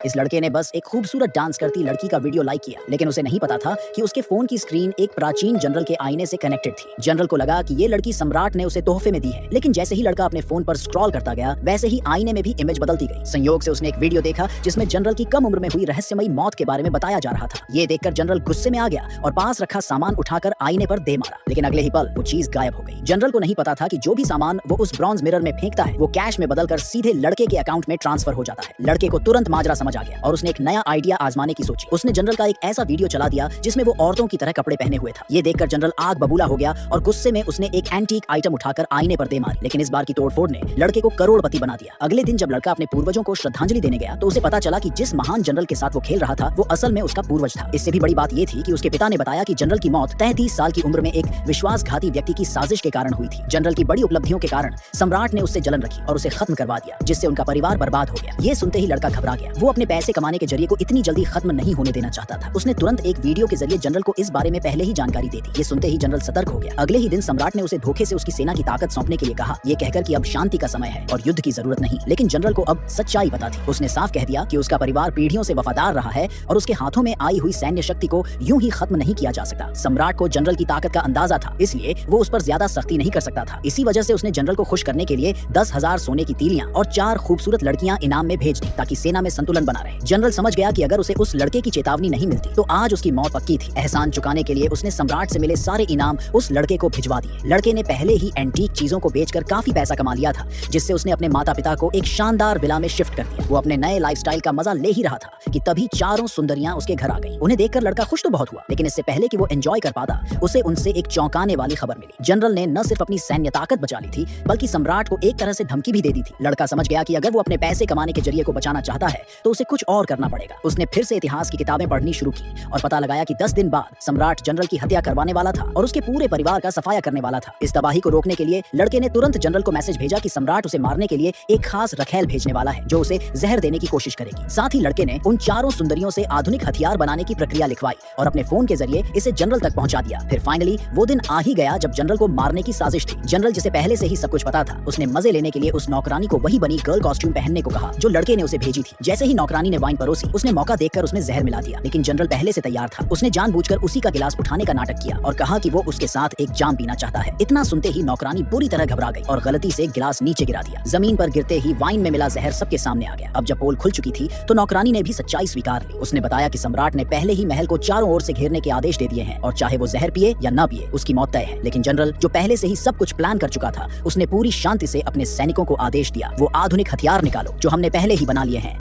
इस लड़के ने बस एक खूबसूरत डांस करती लड़की का वीडियो लाइक किया, लेकिन उसे नहीं पता था कि उसके फोन की स्क्रीन एक प्राचीन जनरल के आईने से कनेक्टेड थी। जनरल को लगा कि ये लड़की सम्राट ने उसे तोहफे में दी है, लेकिन जैसे ही लड़का अपने फोन पर स्क्रॉल करता गया, वैसे ही आईने में भी इमेज बदलती गई। संयोग से उसने एक वीडियो देखा जिसमें जनरल की कम उम्र में हुई रहस्यमयी मौत के बारे में बताया जा रहा था। ये देखकर जनरल गुस्से में आ गया और पास रखा सामान उठाकर आईने पर दे मारा, लेकिन अगले ही पल वो चीज गायब हो गई। जनरल को नहीं पता था कि जो भी सामान वो उस ब्रॉन्ज मिरर में फेंकता है, वो कैश में बदलकर सीधे लड़के के अकाउंट में ट्रांसफर हो जाता है। लड़के को तुरंत माजरा समझ आ गया और उसने एक नया आइडिया आजमाने की सोची। उसने जनरल का एक ऐसा वीडियो चला दिया जिसमें वो औरतों की तरह कपड़े पहने हुए था। ये देखकर जनरल आग बबूला हो गया और गुस्से में उसने एक एंटीक आइटम उठाकर आईने पर दे मारी, लेकिन इस बार की तोड़फोड़ ने लड़के को करोड़पति बना दिया। अगले दिन जब लड़का अपने पूर्वजों को श्रद्धांजलि देने गया तो उसे पता चला कि जिस महान जनरल के साथ वो खेल रहा था वो असल में उसका पूर्वज था। इससे भी बड़ी बात ये थी कि उसके पिता ने बताया कि जनरल की मौत 33 साल की उम्र में एक विश्वासघाती व्यक्ति की साजिश के कारण हुई थी। जनरल की बड़ी उपलब्धियों के कारण सम्राट ने उससे जलन रखी और उसे खत्म करवा दिया, जिससे उनका परिवार बर्बाद हो गया। ये सुनते ही लड़का घबरा गया। वो अपने पैसे कमाने के जरिए को इतनी जल्दी खत्म नहीं होने देना चाहता था। उसने तुरंत एक वीडियो के जरिए जनरल को इस बारे में पहले ही जानकारी दे दी। ये सुनते ही जनरल सतर्क हो गया। अगले ही दिन सम्राट ने उसे धोखे से उसकी सेना की ताकत सौंपने के लिए कहा, ये कहकर कि अब शांति का समय है और युद्ध की जरूरत नहीं। लेकिन जनरल को अब सच्चाई पता थी। उसने साफ कह दिया कि उसका परिवार पीढ़ियों से वफादार रहा है और उसके हाथों में आई हुई सैन्य शक्ति को यूं ही खत्म नहीं किया जा सकता। सम्राट को जनरल की ताकत का अंदाजा था, इसलिए वो उस पर ज्यादा सख्ती नहीं कर सकता था। इसी वजह से उसने जनरल को खुश करने के लिए 10,000 सोने की तीलियां और 4 खूबसूरत लड़कियां इनाम में भेज दी, ताकि सेना में संतुलन बना रहे। जनरल समझ गया कि अगर उसे उस लड़के की चेतावनी नहीं मिलती तो आज उसकी मौत पक्की थी। एहसान चुकाने के लिए उसने सम्राट से मिले सारे इनाम उस लड़के को भिजवा दिए। लड़के ने पहले ही एंटीक चीजों को बेचकर काफी पैसा कमा लिया था, जिससे उसने अपने माता पिता को एक शानदार विला में शिफ्ट कर दिया। वो अपने नए लाइफस्टाइल का मजा ले ही रहा था कि तभी चारों सुंदरियां उसके घर आ गईं। उन्हें देखकर लड़का खुश तो बहुत हुआ, लेकिन इससे पहले कि वो एंजॉय कर पाता, उसे उनसे एक चौंकाने वाली खबर मिली। जनरल ने न सिर्फ अपनी सैन्य ताकत बचा ली थी, बल्कि सम्राट को एक तरह से धमकी भी दे दी थी। लड़का समझ गया कि अगर वो अपने पैसे कमाने के जरिए को बचाना चाहता है तो उसे कुछ और करना पड़ेगा। उसने फिर से इतिहास की किताबें पढ़नी शुरू की और पता लगाया कि 10 दिन बाद सम्राट जनरल की हत्या करवाने वाला था और उसके पूरे परिवार का सफाया करने वाला था। इस तबाही को रोकने के लिए लड़के ने तुरंत जनरल को मैसेज भेजा कि सम्राट उसे मारने के लिए एक खास रखेल भेजने वाला है जो उसे जहर देने की कोशिश करेगी। साथ ही लड़के ने उन चारों सुंदरियों से आधुनिक हथियार बनाने की प्रक्रिया लिखवाई और अपने फोन के जरिए इसे जनरल तक पहुंचा दिया। फिर फाइनली वो दिन आ ही गया जब जनरल को मारने की साजिश थी। जनरल, जिसे पहले से ही सब कुछ पता था, उसने मजे लेने के लिए उस नौकरानी को वही बनी गर्ल कॉस्ट्यूम पहनने को कहा जो लड़के ने उसे भेजी थी। जैसे ही नौकरानी ने वाइन परोसी, उसने मौका देखकर उसमें जहर मिला दिया, लेकिन जनरल पहले से तैयार था। उसने जानबूझकर उसी का गिलास उठाने का नाटक किया और कहा कि वो उसके साथ एक जाम पीना चाहता है। इतना सुनते ही नौकरानी बुरी तरह घबरा गई और गलती से गिलास नीचे गिरा दिया। जमीन पर गिरते ही वाइन में मिला जहर सबके सामने आ गया। अब जब पोल खुल चुकी थी तो नौकरानी ने भी सच्चाई स्वीकार ली। उसने बताया कि सम्राट ने पहले ही महल को चारों ओर से घेरने के आदेश दे दिए हैं और चाहे वो जहर पिए या ना पिए, उसकी मौत तय है। लेकिन जनरल, जो पहले से ही सब कुछ प्लान कर चुका था, उसने पूरी शांति से अपने सैनिकों को आदेश दिया, वो आधुनिक हथियार निकालो जो हमने पहले ही बना लिए हैं।